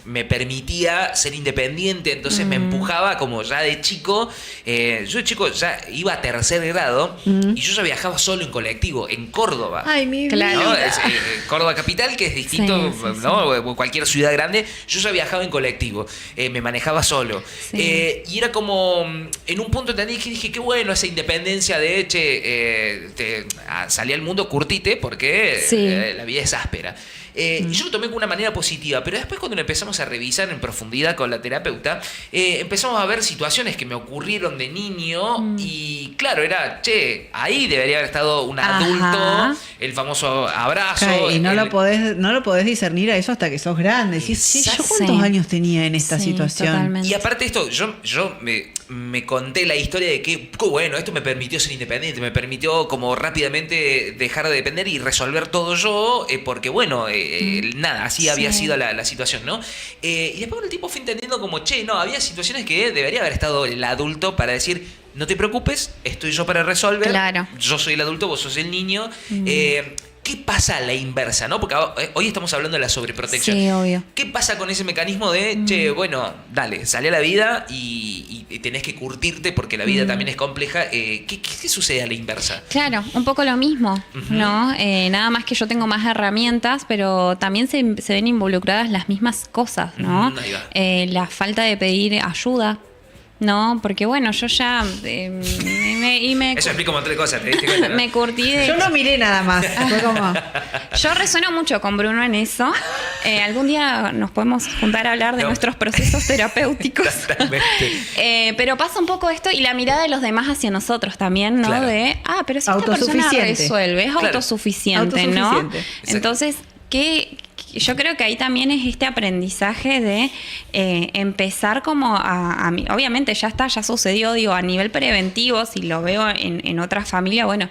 me permitía ser independiente, entonces me empujaba como ya de chico, yo de chico ya iba a tercer grado, y yo ya viajaba solo en colectivo, en Córdoba. Ay, mi Claro. ¿no? vida. Es, Córdoba capital, que es distinto, Sí, sí, ¿no? O cualquier ciudad grande. Yo ya viajaba en colectivo, me manejaba solo. Sí. Y era como, en un punto entendí que dije, qué bueno esa independencia de, salí al mundo, curtite, porque Sí. la vida es áspera. Y yo lo tomé con una manera positiva, pero después cuando lo empezamos a revisar en profundidad con la terapeuta, empezamos a ver situaciones que me ocurrieron de niño y claro, era, ahí debería haber estado un Ajá. adulto, el famoso abrazo. Y no el- lo podés discernir a eso hasta que sos grande. Decís, "Sí, ¿yo cuántos Sí. años tenía en esta Sí, situación?" totalmente. Y aparte de esto, yo me conté la historia de que, bueno, esto me permitió ser independiente, me permitió como rápidamente dejar de depender y resolver todo yo, porque bueno, nada, así había Sí. sido la situación, ¿no? Y después con el tiempo fui entendiendo como, no, había situaciones que debería haber estado el adulto para decir, no te preocupes, estoy yo para resolver, Claro. yo soy el adulto, vos sos el niño. ¿Qué pasa a la inversa, no? Porque hoy estamos hablando de la sobreprotección. Sí, obvio. ¿Qué pasa con ese mecanismo de, bueno, dale, salí a la vida y tenés que curtirte porque la vida también es compleja? ¿Qué sucede a la inversa? Claro, un poco lo mismo, Ujú. ¿no? Nada más que yo tengo más herramientas, pero también se ven involucradas las mismas cosas, ¿no? Ahí va. La falta de pedir ayuda, ¿no? Porque bueno, yo ya Eso explica un montón de cosas, ¿te diste cuenta? ¿No? me curtí de... Yo no miré nada más. Fue como... Yo resueno mucho con Bruno en eso. Algún día nos podemos juntar a hablar de nuestros procesos terapéuticos. Pero pasa un poco esto y la mirada de los demás hacia nosotros también, ¿no? Claro. Pero si esta persona resuelve, es autosuficiente, ¿no? Entonces, yo creo que ahí también es este aprendizaje de empezar como obviamente ya sucedió, digo, a nivel preventivo, si lo veo en otra familia, bueno,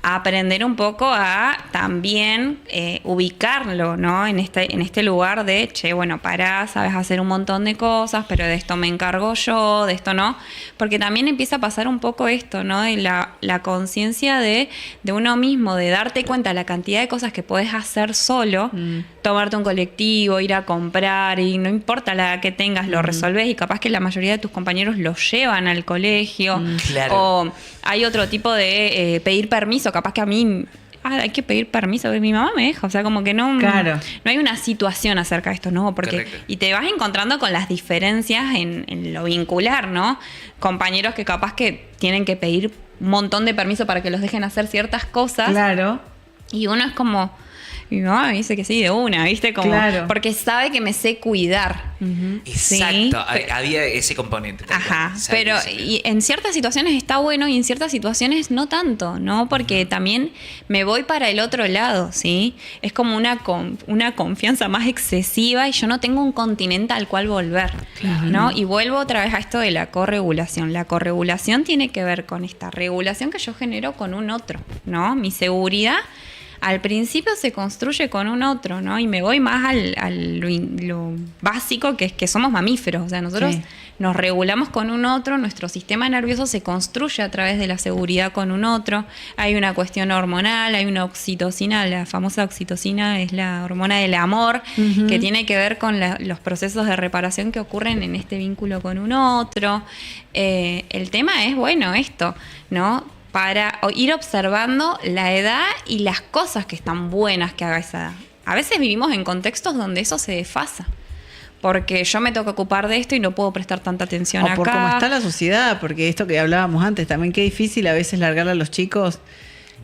a aprender un poco a también ubicarlo, ¿no? En este lugar de, bueno, pará, sabes hacer un montón de cosas, pero de esto me encargo yo, de esto no, porque también empieza a pasar un poco esto, ¿no? De la conciencia de uno mismo, de darte cuenta de la cantidad de cosas que puedes hacer solo, tomarte un colectivo, ir a comprar, y no importa la edad que tengas, lo resolvés, y capaz que la mayoría de tus compañeros lo llevan al colegio. Claro. O hay otro tipo de pedir permiso, capaz que a mí hay que pedir permiso, porque mi mamá me deja, o sea, como que no hay una situación acerca de esto, ¿no? Porque y te vas encontrando con las diferencias en lo vincular, ¿no? Compañeros que capaz que tienen que pedir un montón de permiso para que los dejen hacer ciertas cosas. Claro. Y uno es como... Mi mamá me dice que sí, de una, ¿viste? Como, porque sabe que me sé cuidar. Exacto, ¿sí? Había ese componente. Ajá, pero y en ciertas situaciones está bueno y en ciertas situaciones no tanto, ¿no? Porque también me voy para el otro lado, ¿sí? Es como una confianza más excesiva y yo no tengo un continente al cual volver, ¿no? Y vuelvo otra vez a esto de la corregulación. La corregulación tiene que ver con esta regulación que yo genero con un otro, ¿no? Mi seguridad al principio se construye con un otro, ¿no? Y me voy más lo básico, que es que somos mamíferos. O sea, nosotros nos regulamos con un otro, nuestro sistema nervioso se construye a través de la seguridad con un otro. Hay una cuestión hormonal, hay una oxitocina, la famosa oxitocina es la hormona del amor, que tiene que ver con los procesos de reparación que ocurren en este vínculo con un otro. El tema es, bueno, esto, ¿no? Para ir observando la edad y las cosas que están buenas que haga esa edad. A veces vivimos en contextos donde eso se desfasa, porque yo me tengo que ocupar de esto y no puedo prestar tanta atención acá. O por cómo está la sociedad, porque esto que hablábamos antes, también qué difícil a veces largarle a los chicos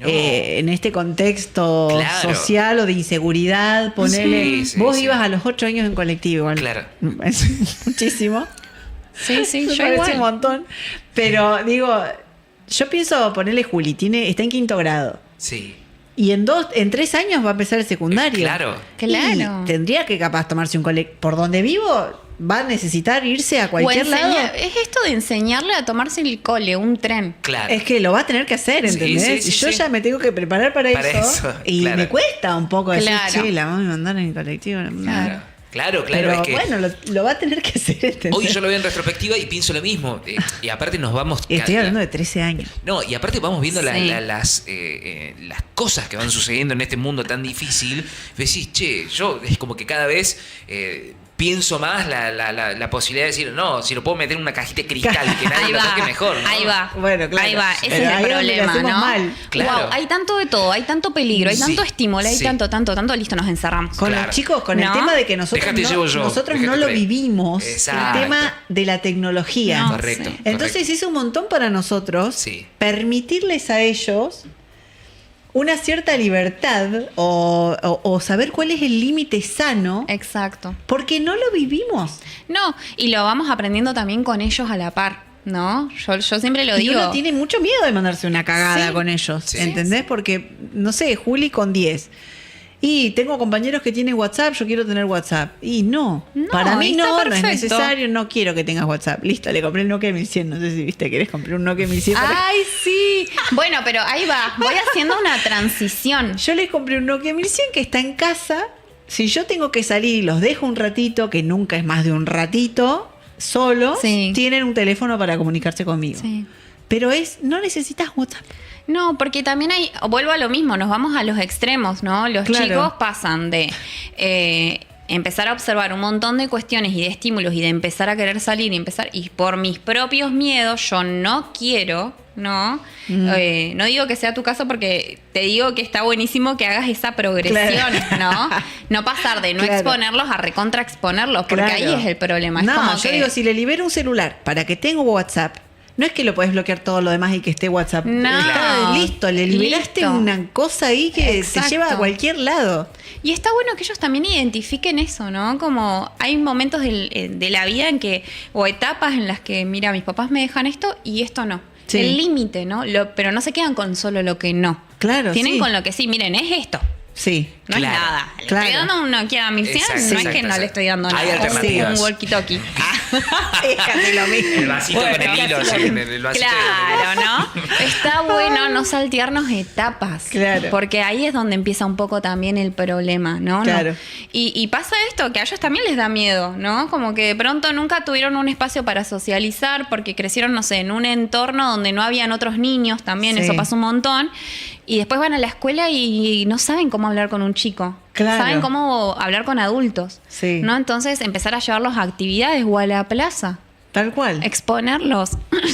en este contexto social o de inseguridad, ponerle... Vos ibas a los 8 años en colectivo. Claro. Es muchísimo. Sí, yo me parece igual. un montón. Pero digo... Yo pienso ponerle Juli, está en 5º grado. Sí. Y en 3 años va a empezar el secundario. Claro. Y tendría que capaz tomarse un colectivo. Por donde vivo, va a necesitar irse a cualquier lado. Es esto de enseñarle a tomarse el cole, un tren. Claro. Es que lo va a tener que hacer, ¿entendés? Sí, yo ya me tengo que preparar para eso. Y claro. me cuesta un poco decir, che, la vamos a mandar en el colectivo. Claro. Pero es que bueno, lo va a tener que hacer, ¿entendés? Hoy yo lo veo en retrospectiva y pienso lo mismo. Y aparte nos vamos... Estoy hablando de 13 años. No, y aparte vamos viendo las cosas que van sucediendo en este mundo tan difícil. Decís, che, yo es como que cada vez... pienso más la posibilidad de decir, no, si lo puedo meter en una cajita de cristal, que nadie lo toque mejor, ¿no? Ahí va. Bueno, claro. Ahí va, ese Pero es el problema, ¿no? Mal. Claro. Wow, hay tanto de todo, hay tanto peligro, hay tanto estímulo, hay tanto, listo, nos encerramos. Con los chicos, con el tema de que nosotros no lo vivimos, Exacto. el tema de la tecnología. No, Correcto. Entonces es un montón para nosotros permitirles a ellos una cierta libertad o saber cuál es el límite sano. Exacto. Porque no lo vivimos. No, y lo vamos aprendiendo también con ellos a la par, ¿no? Yo siempre lo digo. Y uno tiene mucho miedo de mandarse una cagada con ellos, ¿entendés? Porque, no sé, Juli con 10. Y tengo compañeros que tienen WhatsApp, yo quiero tener WhatsApp. Y no para mí no es necesario, no quiero que tengas WhatsApp. Listo, le compré el Nokia 1100, no sé si viste, ¿querés comprar un Nokia 1100? ¡Ay, sí! Bueno, pero ahí va, voy haciendo una transición. Yo les compré un Nokia 1100 que está en casa. Si yo tengo que salir y los dejo un ratito, que nunca es más de un ratito, solos, tienen un teléfono para comunicarse conmigo. Sí. Pero no necesitas WhatsApp. No, porque también vuelvo a lo mismo, nos vamos a los extremos, ¿no? Los chicos pasan de empezar a observar un montón de cuestiones y de estímulos y de empezar a querer salir y por mis propios miedos, yo no quiero, ¿no? No digo que sea tu caso porque te digo que está buenísimo que hagas esa progresión, ¿no? No pasar de no exponerlos a recontra exponerlos, porque ahí es el problema. Es como yo digo, si le libero un celular para que tenga WhatsApp, no es que lo podés bloquear todo lo demás y que esté WhatsApp. No. Está listo, le liberaste una cosa ahí que te lleva a cualquier lado. Y está bueno que ellos también identifiquen eso, ¿no? Como hay momentos de la vida en que, o etapas en las que, mira, mis papás me dejan esto y esto no. Sí. El límite, ¿no? Pero no se quedan con solo lo que no. Claro, tienen con lo que sí, miren, es esto. Sí. No es nada. Le estoy dando un Nokia 1100, no es que no le estoy dando nada. Hay alternativas. Un walkie-talkie. Fíjate lo mismo. El vasito con el hilo. El vasito claro, ¿no? Está bueno no saltearnos etapas. Claro. Porque ahí es donde empieza un poco también el problema, ¿no? Claro. Y pasa esto, que a ellos también les da miedo, ¿no? Como que de pronto nunca tuvieron un espacio para socializar porque crecieron, no sé, en un entorno donde no habían otros niños también, eso pasa un montón. Y después van a la escuela y no saben cómo hablar con un chico. Claro. Saben cómo hablar con adultos. Sí. ¿No? Entonces empezar a llevarlos a actividades o a la plaza. Tal cual. Exponerlos.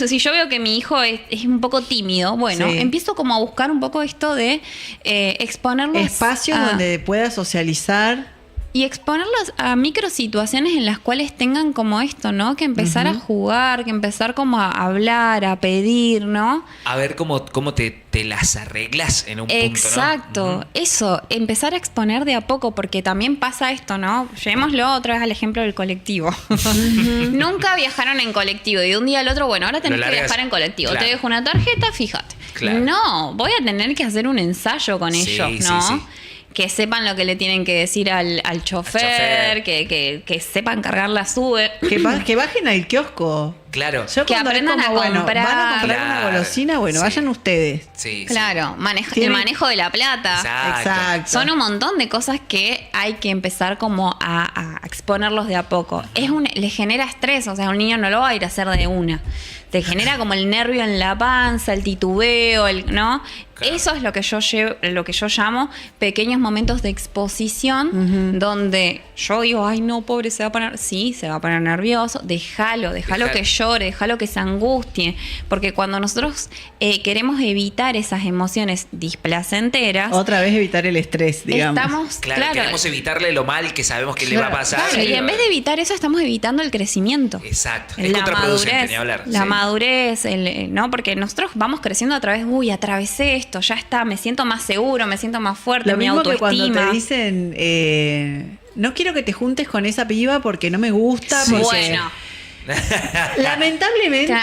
Si yo veo que mi hijo es un poco tímido, bueno, empiezo como a buscar un poco esto de exponerlos. Espacios donde pueda socializar. Y exponerlos a microsituaciones en las cuales tengan como esto, ¿no? Que empezar a jugar, que empezar como a hablar, a pedir, ¿no? A ver cómo te las arreglas en un punto, ¿no? Exacto. Eso, empezar a exponer de a poco, porque también pasa esto, ¿no? Llevémoslo otra vez al ejemplo del colectivo. Nunca viajaron en colectivo y de un día al otro, bueno, ahora tenés que viajar en colectivo. Claro. Te dejo una tarjeta, fíjate. Claro. No, voy a tener que hacer un ensayo con ellos, ¿no? Sí. Que sepan lo que le tienen que decir al chofer, que sepan cargar la sube. Que bajen al kiosco. Claro. Que aprendan a comprar. Van a comprar una golosina, vayan ustedes. Sí, claro, el manejo de la plata. Exacto. Son un montón de cosas que hay que empezar como a exponerlos de a poco. Le genera estrés, o sea, un niño no lo va a ir a hacer de una. Te genera como el nervio en la panza, el titubeo, ¿no? Claro. Eso es lo que yo llamo pequeños momentos de exposición, donde yo digo, ay no, pobre, se va a poner nervioso, déjalo que llore, déjalo que se angustie, porque cuando nosotros queremos evitar esas emociones displacenteras, otra vez evitar el estrés, digamos. Claro, queremos evitarle lo mal que sabemos que le va a pasar. Claro, y en vez de evitar eso, estamos evitando el crecimiento. Exacto. Es contraproducente, ni hablar. La madurez, ¿no? Porque nosotros vamos creciendo a través, atravesé esto, ya está, me siento más seguro, me siento más fuerte, mi autoestima. Lo mismo que cuando te dicen, no quiero que te juntes con esa piba porque no me gusta. Porque... Bueno. Lamentablemente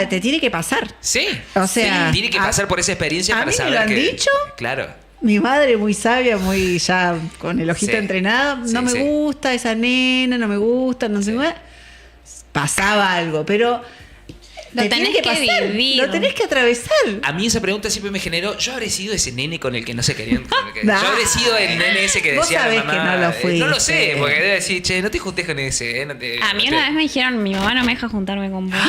te tiene que pasar. Sí. O sea, tiene que pasar por esa experiencia para saber que... ¿A mí me lo han dicho? Claro. Mi madre muy sabia, muy ya con el ojito entrenado, no me gusta esa nena, no me gusta, no sé qué. Pasaba algo, pero... Lo tenés que vivir. Lo tenés que atravesar. A mí esa pregunta siempre me generó, ¿yo habré sido ese nene con el que no se querían? Yo habré sido el nene ese que decía ¿Vos sabés mamá, que no lo fuiste? No lo sé, porque debe decir, che, no te juntes con ese. A mí una vez me dijeron, mi mamá no me deja juntarme con vos.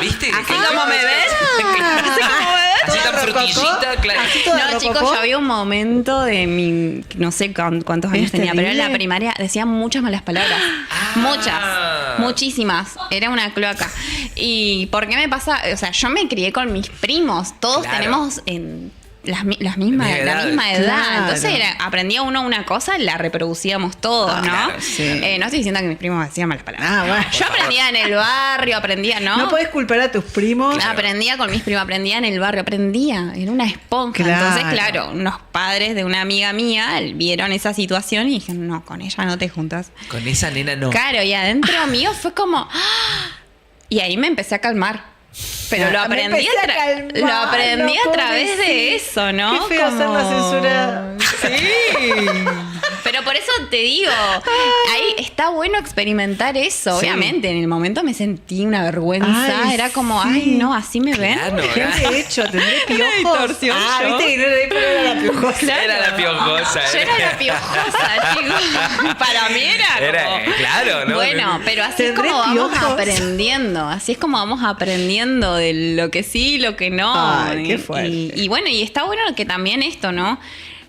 ¿Viste? Así como me ves. Así como me ves. Así tan frutillita, claro. No, chicos, yo había un momento de mi, no sé cuántos años tenía, pero en la primaria decía muchas malas palabras. Muchas, muchísimas. Era una cloaca. ¿Y por qué me pasa? O sea, yo me crié con mis primos. Todos tenemos la misma edad. Claro. Entonces aprendía uno una cosa y la reproducíamos todos, ¿no? Claro, no estoy diciendo que mis primos decían malas palabras. Bueno, yo aprendía en el barrio, ¿no? No podés culpar a tus primos. Claro. Aprendía con mis primos, aprendía en el barrio, era una esponja. Claro. Entonces, claro, unos padres de una amiga mía vieron esa situación y dijeron, no, con ella no te juntas. Con esa nena no. Claro, y adentro mío fue como... ¡ah! Y ahí me empecé a calmar. Pero lo aprendí a través de eso, ¿no? Qué feo hacer la censura. Sí. Pero por eso te digo, ahí está bueno experimentar eso. Sí. Obviamente, en el momento me sentí una vergüenza. Era como, ay, no, así me ven. ¿Qué he hecho? ¿Tendré piojos? Viste que no era la piojosa. Claro. Era la piojosa. Yo era la piojosa, chicos. Para mí era como... Claro, ¿no? Bueno, pero así es como vamos aprendiendo. Así es como vamos aprendiendo de lo que sí y lo que no. Ay, qué fuerte. Y bueno, y está bueno que también esto, ¿no?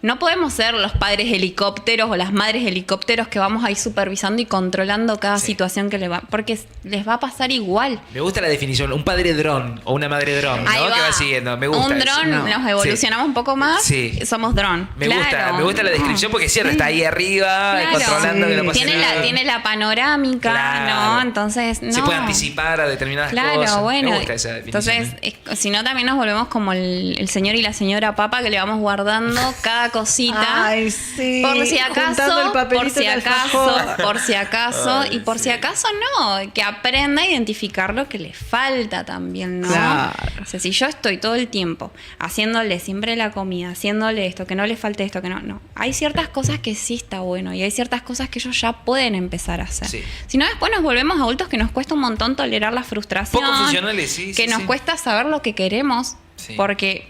no podemos ser los padres helicópteros o las madres helicópteros que vamos a ir supervisando y controlando cada situación que le va, porque les va a pasar igual. Me gusta la definición, un padre dron o una madre dron, ¿no? Que va siguiendo, me gusta. Un dron, nos evolucionamos un poco más, somos dron. Me gusta la descripción porque es cierto, está ahí arriba, controlando que no pase nada. Tiene la panorámica, ¿no? Entonces, no. Se puede anticipar a determinadas cosas. Claro, bueno. Me gusta esa definición. Entonces, si no, también nos volvemos como el señor y la señora papa que le vamos guardando cada cosita. Ay, sí. Por si acaso, y Ay, por si acaso no, que aprenda a identificar lo que le falta también, ¿no? Claro. O sea, si yo estoy todo el tiempo haciéndole siempre la comida, haciéndole esto, que no le falte esto, que no. Hay ciertas cosas que sí está bueno y hay ciertas cosas que ellos ya pueden empezar a hacer. Sí. Si no, después nos volvemos adultos que nos cuesta un montón tolerar la frustración. Poco funcionales, sí. Que nos cuesta saber lo que queremos, porque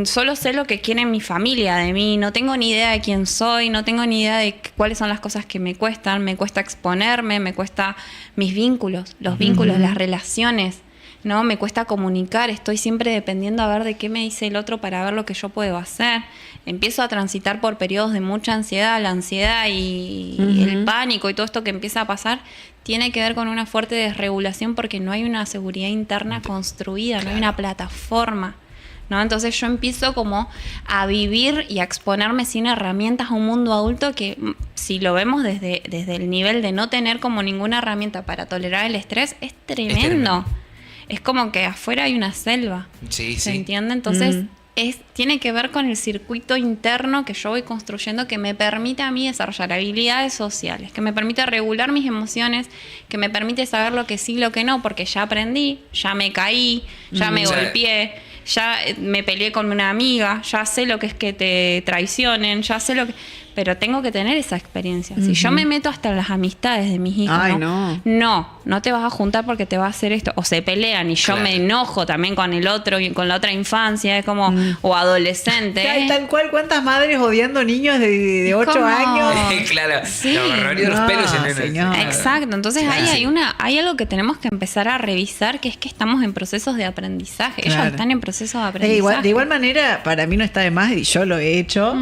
solo sé lo que quiere mi familia de mí, no tengo ni idea de quién soy, no tengo ni idea de cuáles son las cosas que me cuesta exponerme, me cuesta mis vínculos, los vínculos, las relaciones, ¿no? Me cuesta comunicar, estoy siempre dependiendo a ver de qué me dice el otro para ver lo que yo puedo hacer. Empiezo a transitar por periodos de mucha ansiedad, la ansiedad y el pánico y todo esto que empieza a pasar tiene que ver con una fuerte desregulación porque no hay una seguridad interna construida, no hay una plataforma, ¿no? Entonces yo empiezo como a vivir y a exponerme sin herramientas a un mundo adulto que, si lo vemos desde el nivel de no tener como ninguna herramienta para tolerar el estrés, es tremendo. Es como que afuera hay una selva. ¿Se entiende? Entonces tiene que ver con el circuito interno que yo voy construyendo que me permite a mí desarrollar habilidades sociales, que me permite regular mis emociones, que me permite saber lo que sí y lo que no, porque ya aprendí, ya me caí, ya me golpeé, ya me peleé con una amiga, ya sé lo que es que te traicionen, ya sé lo que... Pero tengo que tener esa experiencia. Si yo me meto hasta en las amistades de mis hijos, no te vas a juntar porque te va a hacer esto. O se pelean y yo me enojo también con el otro y con la otra infancia, es como, o adolescente. Tal cual, ¿cuántas madres odiando niños de 8 años? Claro, sí. Los pelos en el... Exacto, entonces hay algo que tenemos que empezar a revisar, que es que estamos en procesos de aprendizaje. Ellos están en procesos de aprendizaje. De igual manera, para mí no está de más, y yo lo he hecho.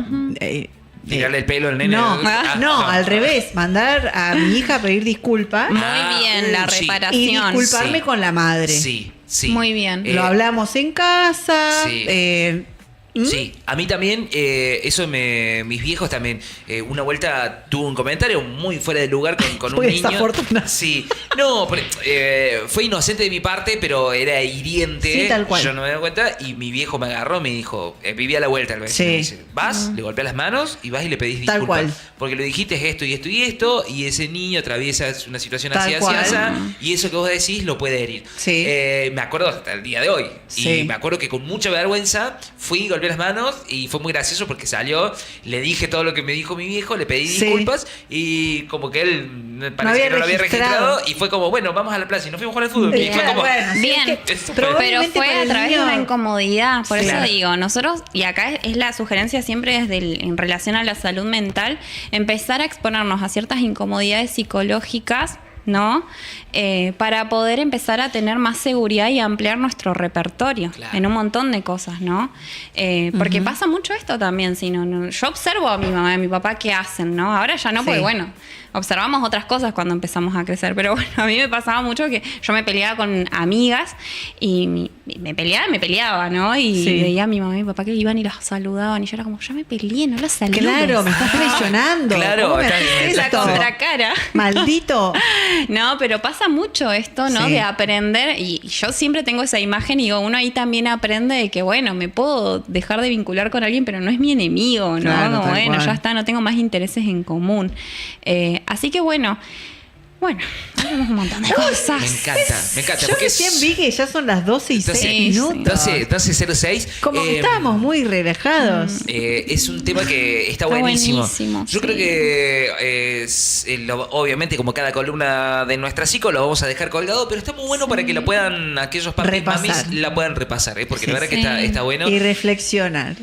Tirarle el pelo al nene. No, al revés, mandar a mi hija a pedir disculpas. Muy bien, la reparación. Y disculparme con la madre. Sí. Muy bien. Lo hablamos en casa. Sí, a mí también, mis viejos también, una vuelta tuvo un comentario muy fuera de lugar con un niño. Sí, no, fue inocente de mi parte, pero era hiriente. Sí, tal cual. Yo no me di cuenta y mi viejo me agarró, me dijo, vivía a la vuelta, me dice, vas, le golpeas las manos y vas y le pedís disculpas. Tal cual. Porque le dijiste esto y esto y esto, y ese niño atraviesa una situación así, y eso que vos decís lo puede herir. Sí. Me acuerdo hasta el día de hoy. Sí. Y me acuerdo que con mucha vergüenza fui, golpeé las manos y fue muy gracioso porque salió, le dije todo lo que me dijo mi viejo, le pedí disculpas y como que él parece que no lo había registrado y fue como, bueno, vamos a la plaza y nos fuimos a jugar al fútbol. Y fue como, bien, pero fue a través de una incomodidad, por eso digo, nosotros, y acá es la sugerencia siempre en relación a la salud mental, empezar a exponernos a ciertas incomodidades psicológicas, ¿no? Para poder empezar a tener más seguridad y ampliar nuestro repertorio en un montón de cosas, ¿no? Porque pasa mucho esto también, yo observo a mi mamá y a mi papá qué hacen, ¿no? Ahora ya no, porque bueno, observamos otras cosas cuando empezamos a crecer, pero bueno, a mí me pasaba mucho que yo me peleaba con amigas y me peleaba, ¿no? Y veía a mi mamá y mi papá que iban y los saludaban y yo era como, ya me peleé, no los saludes. Claro, me estás traicionando. Claro, esa contracara. Maldito. No, pero pasa mucho esto, ¿no? De aprender, y yo siempre tengo esa imagen y digo, uno ahí también aprende de que, bueno, me puedo dejar de vincular con alguien, pero no es mi enemigo, ¿no? Claro, como, bueno, ya está, no tengo más intereses en común. Así que bueno, tenemos un montón de cosas. Me encanta. Yo recién vi que ya son las 12:06 minutos. 12:06. Como que estábamos muy relajados. Es un tema que está buenísimo. Yo creo que obviamente como cada columna de nuestra psico lo vamos a dejar colgado, pero está muy bueno para que lo puedan, aquellos papis mamis la puedan repasar, porque la verdad que está bueno. Y reflexionar.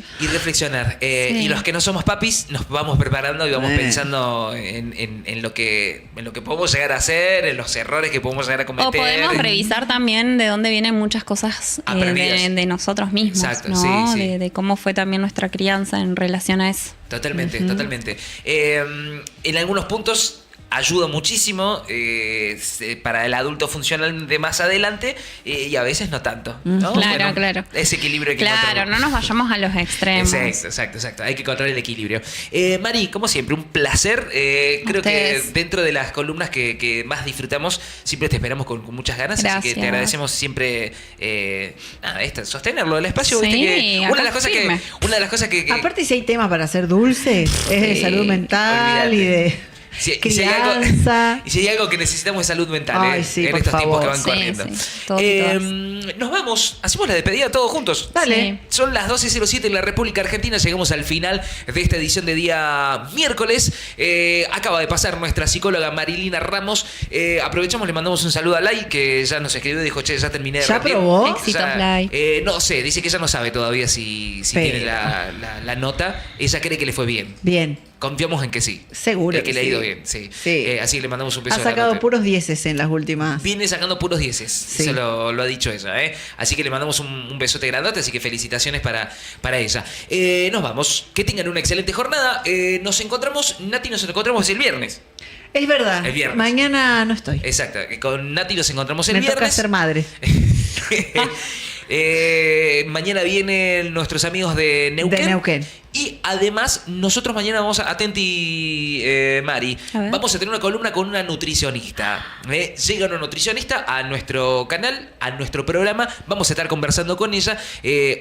Y los que no somos papis nos vamos preparando y vamos pensando en lo que podemos llegar llegar a hacer, los errores que podemos llegar a cometer. O podemos revisar también de dónde vienen muchas cosas de nosotros mismos. Exacto, ¿no? sí. De cómo fue también nuestra crianza en relación a eso. Totalmente, totalmente. En algunos puntos ayuda muchísimo para el adulto funcional de más adelante y a veces no tanto, ¿no? Claro, claro. Ese equilibrio hay que Claro, encontrarlo. no nos vayamos a los extremos. Exacto. Hay que encontrar el equilibrio. Mari, como siempre, un placer. Creo que Ustedes. dentro de las columnas que más disfrutamos, siempre te esperamos con muchas ganas. Así que Gracias. te agradecemos siempre sostenerlo, el espacio. Sí, viste que una de acá las cosas firme. una de las cosas que Aparte, si hay temas para hacer dulce, es de Sí, salud mental olvídate. y de crianza. Y si hay algo que necesitamos es salud mental, Ay, sí, en por estos tiempos que favor. van Sí, corriendo. sí, todos y todas. Nos vamos, hacemos la despedida todos juntos. Dale. Sí. Son las 12:07 en la República Argentina. Llegamos al final de esta edición de día miércoles. Acaba de pasar nuestra psicóloga Marilina Ramos. Aprovechamos, le mandamos un saludo a Lai, que ya nos escribió y dijo, che, ya terminé de ¿Ya rendir. probó? Éxitos, Lai. No sé, dice que ella no sabe todavía si Pero. tiene la nota. Ella cree que le fue bien. Bien. Confiamos en que sí. Seguro Que que le ha ido sí. bien, sí. Sí. Así que le mandamos un beso Ha sacado grandote. puros dieces en las últimas. Viene sacando puros dieces. Sí. Eso lo ha dicho ella, ¿eh? Así que le mandamos un besote grandote, así que felicitaciones para ella. Nos vamos. Que tengan una excelente jornada. Nos encontramos el viernes. Es verdad. El viernes. Mañana no estoy. Exacto. Con Nati nos encontramos el Me viernes. toca ser madre. Mañana vienen nuestros amigos de Neuquén. De Neuquén. Y además, nosotros mañana vamos a Atenti, Mari. A ver. Vamos a tener una columna con una nutricionista. Llega una nutricionista a nuestro canal, a nuestro programa. Vamos a estar conversando con ella.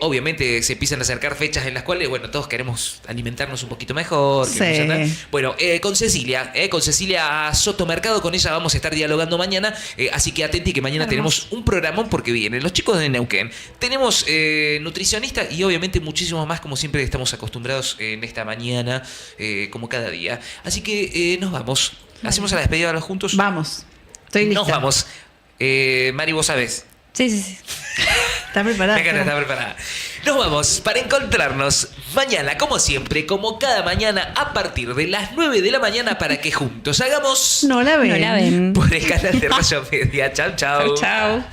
Obviamente se empiezan a acercar fechas en las cuales, bueno, todos queremos alimentarnos un poquito mejor. Sí. queremos andar. Bueno, con Cecilia Sotomercado, con ella vamos a estar dialogando mañana. Así que atenti que mañana tenemos un programón porque vienen los chicos de Neuquén. Tenemos nutricionista y obviamente muchísimos más, como siempre estamos acostumbrados en esta mañana, como cada día. Así que nos vamos. ¿Hacemos a la despedida los juntos? Vamos. Estoy lista. Nos vamos. Mari, vos sabés. Sí. ¿Estás preparada? Me encanta, está preparada. Nos vamos para encontrarnos mañana, como siempre, como cada mañana, a partir de las 9 de la mañana, para que juntos hagamos No la ven. No la ven. por el canal de Rayo Media. Chau, chau. Chau.